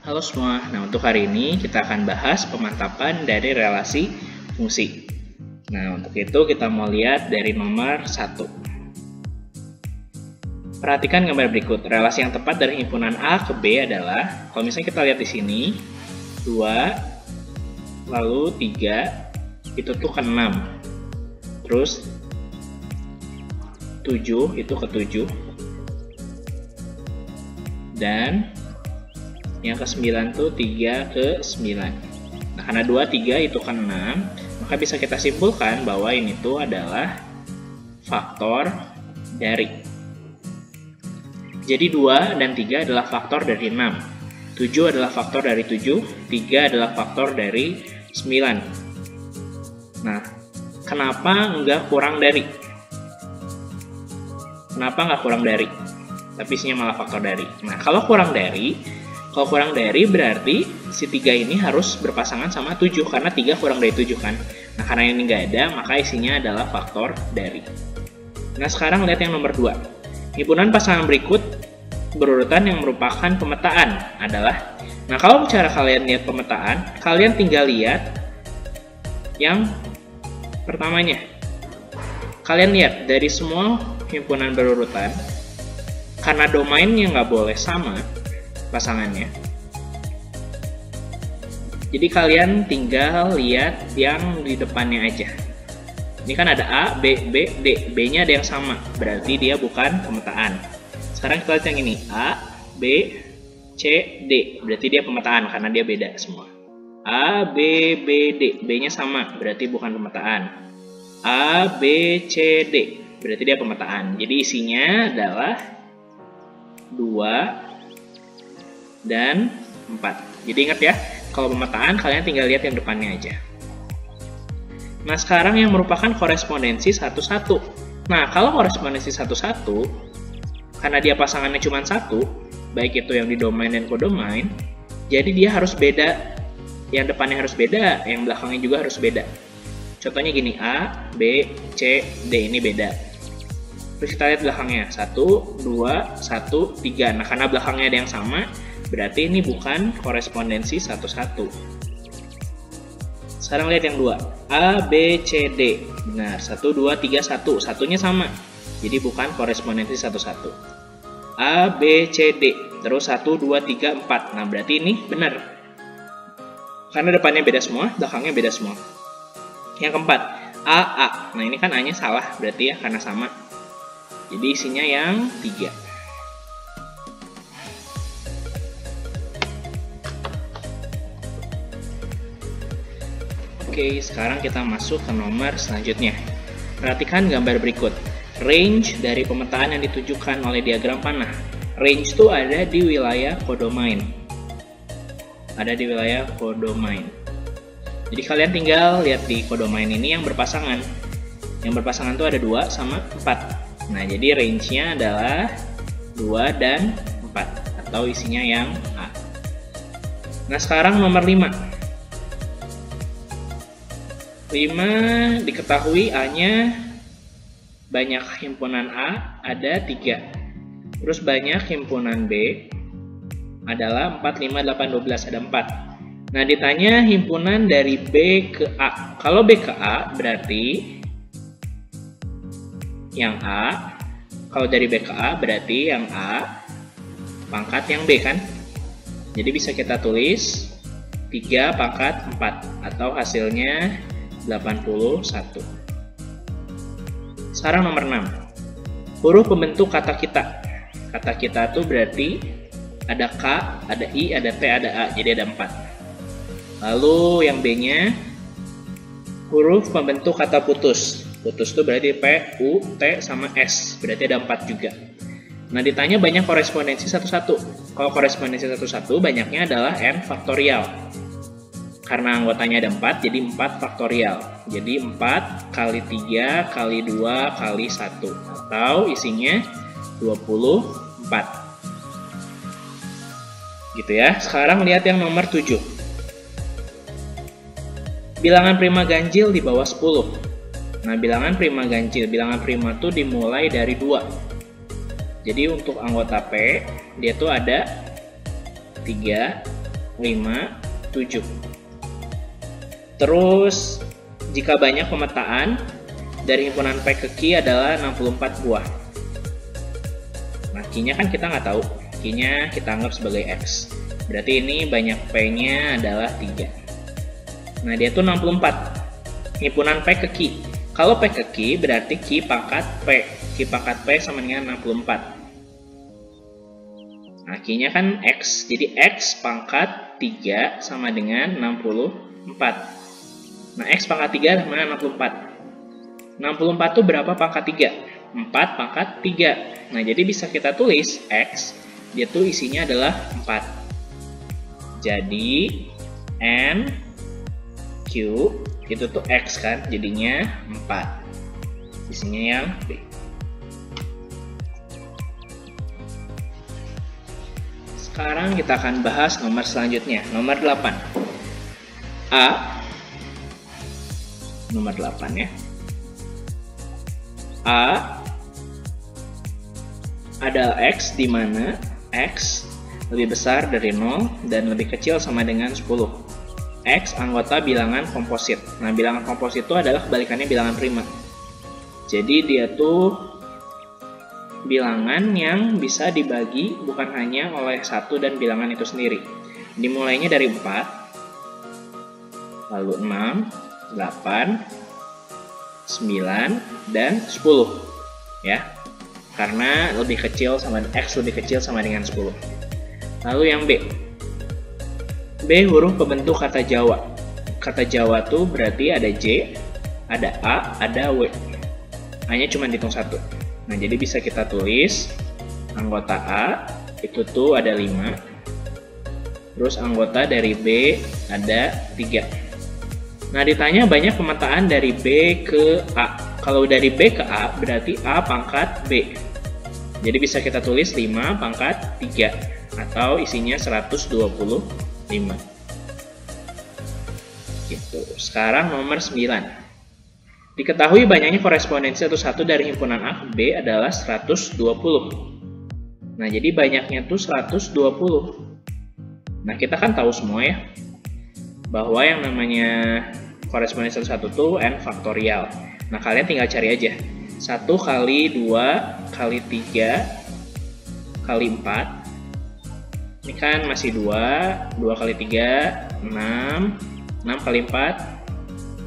Halo semua, nah untuk hari ini kita akan bahas pemantapan dari relasi fungsi. Nah untuk itu kita mau lihat dari nomor 1. Perhatikan gambar berikut, relasi yang tepat dari himpunan A ke B adalah, kalau misalnya kita lihat di sini, 2, lalu 3, itu tuh ke 6, terus 7 itu ke 7, dan yang ke-9 tuh 3 ke 9. Nah, karena 2, 3 itu kan 6, maka bisa kita simpulkan bahwa ini tuh adalah faktor dari. Jadi 2 dan 3 adalah faktor dari 6. 7 adalah faktor dari 7, 3 adalah faktor dari 9. Nah, kenapa enggak kurang dari? Kenapa enggak kurang dari? Tapi isinya malah faktor dari. Nah, kalau kurang dari berarti si 3 ini harus berpasangan sama 7 karena 3 kurang dari 7 kan. Nah karena ini nggak ada maka isinya adalah faktor dari. Nah sekarang lihat yang nomor 2. Himpunan pasangan berikut berurutan yang merupakan pemetaan adalah. Nah kalau cara kalian lihat pemetaan, kalian tinggal lihat yang pertamanya. Kalian lihat dari semua himpunan berurutan, karena domainnya nggak boleh sama pasangannya. Jadi kalian tinggal lihat yang di depannya aja. Ini kan ada A, B, B, D. B-nya ada yang sama, berarti dia bukan pemetaan. Sekarang kita lihat yang ini, A, B, C, D. Berarti dia pemetaan karena dia beda semua. A, B, B, D. B-nya sama, berarti bukan pemetaan. A, B, C, D. Berarti dia pemetaan. Jadi isinya adalah 2 dan 4. Jadi ingat ya, kalau pemetaan kalian tinggal lihat yang depannya aja. Nah sekarang yang merupakan korespondensi 1-1. Nah kalau korespondensi 1-1, karena dia pasangannya cuma 1, baik itu yang di domain dan kodomain, jadi dia harus beda. Yang depannya harus beda, yang belakangnya juga harus beda. Contohnya gini, A, B, C, D ini beda. Terus kita lihat belakangnya, 1, 2, 1, 3. Nah karena belakangnya ada yang sama, berarti ini bukan korespondensi 1-1. Sekarang lihat yang 2. A, B, C, D. Benar, 1, 2, 3, 1. Satunya sama. Jadi bukan korespondensi 1-1. A, B, C, D. Terus 1, 2, 3, 4. Nah, berarti ini benar. Karena depannya beda semua, belakangnya beda semua. Yang keempat, A, A. Nah, ini kan A-nya salah, berarti ya, karena sama. Jadi isinya yang 3. Oke, sekarang kita masuk ke nomor selanjutnya. Perhatikan gambar berikut. Range dari pemetaan yang ditujukan oleh diagram panah. Range itu ada di wilayah kodomain. Ada di wilayah kodomain. Jadi kalian tinggal lihat di kodomain ini yang berpasangan. Yang berpasangan itu ada 2 sama 4. Nah, jadi range-nya adalah 2 dan 4. Atau isinya yang A. Nah, sekarang nomor 5. 5 diketahui A-nya banyak himpunan A ada 3. Terus banyak himpunan B adalah 4, 5, 8, 12 ada 4. Nah ditanya himpunan dari B ke A. Kalau B ke A berarti yang A. Kalau dari B ke A berarti yang A pangkat yang B kan. Jadi bisa kita tulis 3 pangkat 4 atau hasilnya 81. Sekarang nomor 6. Huruf pembentuk kata kita. Kata kita itu berarti ada K, ada I, ada T, ada A. Jadi ada 4. Lalu yang B-nya huruf pembentuk kata putus. Putus itu berarti P, U, T, sama S. Berarti ada 4 juga. Nah ditanya banyak korespondensi 1-1. Kalau korespondensi 1-1 banyaknya adalah N faktorial. Karena anggotanya ada 4, jadi 4 faktorial. Jadi 4 kali 3 kali 2 kali 1. Atau isinya 24. Gitu ya. Sekarang lihat yang nomor 7. Bilangan prima ganjil di bawah 10. Nah, bilangan prima ganjil. Bilangan prima itu dimulai dari 2. Jadi untuk anggota P, dia tuh ada 3, 5, 7. Terus, jika banyak pemetaan, dari himpunan P ke Q adalah 64 buah. Nah, Q-nya kan kita nggak tahu. Q-nya kita anggap sebagai X. Berarti ini banyak P-nya adalah 3. Nah, dia tuh 64. Himpunan P ke Q. Kalau P ke Q berarti Q pangkat P. Q pangkat P sama dengan 64. Nah, Q-nya kan X. Jadi X pangkat 3 sama dengan 64. Nah, X pangkat 3 sama 64. 64 itu berapa pangkat 3? 4 pangkat 3. Nah, jadi bisa kita tulis X, dia tuh isinya adalah 4. Jadi, N, Q, itu tuh X kan, jadinya 4. Isinya yang B. Sekarang kita akan bahas nomor selanjutnya, nomor 8. A, nomor 8 ya. A adalah X di mana X lebih besar dari 0 dan lebih kecil sama dengan 10. X anggota bilangan komposit. Nah, bilangan komposit itu adalah kebalikannya bilangan prima. Jadi dia tuh bilangan yang bisa dibagi bukan hanya oleh satu dan bilangan itu sendiri. Dimulainya dari 4, lalu 6, 8, 9, dan 10 ya, karena lebih kecil sama X lebih kecil sama dengan 10. Lalu yang B, B huruf pembentuk kata Jawa. Kata Jawa tuh berarti ada J, ada A, ada W. A-nya cuma dihitung 1. Nah, jadi bisa kita tulis anggota A itu tuh ada 5, terus anggota dari B ada 3. Nah, ditanya banyak pemetaan dari B ke A. Kalau dari B ke A, berarti A pangkat B. Jadi bisa kita tulis 5 pangkat 3, atau isinya 125. Gitu. Sekarang nomor 9. Diketahui banyaknya korespondensi satu dari himpunan A ke B adalah 120. Nah, jadi banyaknya tuh 120. Nah, kita kan tahu semua ya, bahwa yang namanya korespondensi satu tuh N faktorial. Nah, kalian tinggal cari aja. 1 kali 2 kali 3 kali 4. Ini kan masih 2 kali 3, 6 kali 4,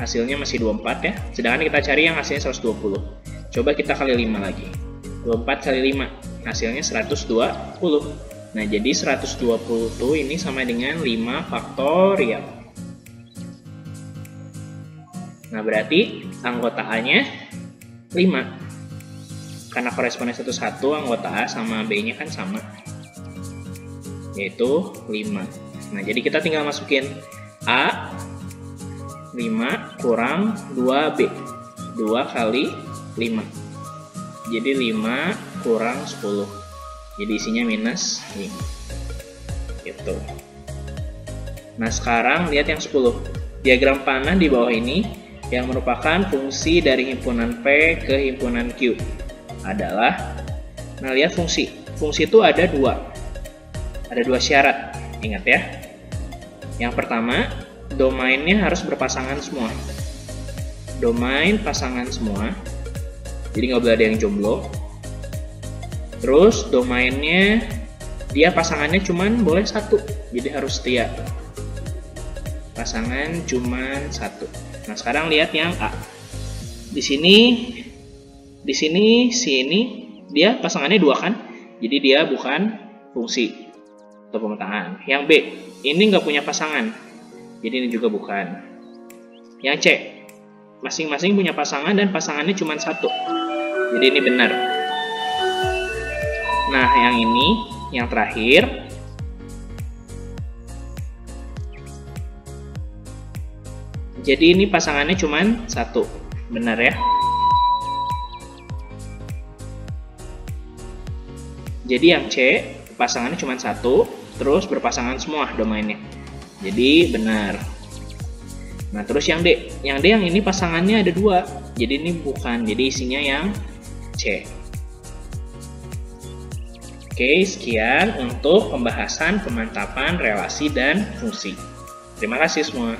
hasilnya masih 24 ya. Sedangkan kita cari yang hasilnya 120. Coba kita kali 5 lagi. 24 kali 5, hasilnya 120. Nah, jadi 120 tuh ini sama dengan 5 faktorial. Nah, berarti anggota A-nya 5. Karena korespondensi satu anggota A sama B-nya kan sama, yaitu 5. Nah, jadi kita tinggal masukin A 5 kurang 2B. 2 kali 5. Jadi 5 kurang 10. Jadi isinya minus 5. Gitu. Nah, sekarang lihat yang 10. Diagram panah di bawah ini yang merupakan fungsi dari himpunan P ke himpunan Q adalah, nah lihat fungsi itu ada 2 syarat, ingat ya. Yang pertama, domainnya harus berpasangan semua, domain pasangan semua, jadi nggak boleh ada yang jomblo. Terus domainnya dia pasangannya cuman boleh 1, jadi harus setia, pasangan cuman 1. Nah, sekarang lihat yang A. Di sini dia pasangannya 2 kan? Jadi dia bukan fungsi atau pemetaan. Yang B, ini nggak punya pasangan. Jadi ini juga bukan. Yang C, masing-masing punya pasangan dan pasangannya cuma 1. Jadi ini benar. Nah, yang ini, yang terakhir, jadi ini pasangannya cuma 1, benar ya? Jadi yang C, pasangannya cuma 1, terus berpasangan semua domainnya. Jadi benar. Nah, terus yang D yang ini pasangannya ada 2, jadi ini bukan, jadi isinya yang C. Oke, sekian untuk pembahasan pemantapan relasi dan fungsi. Terima kasih semua.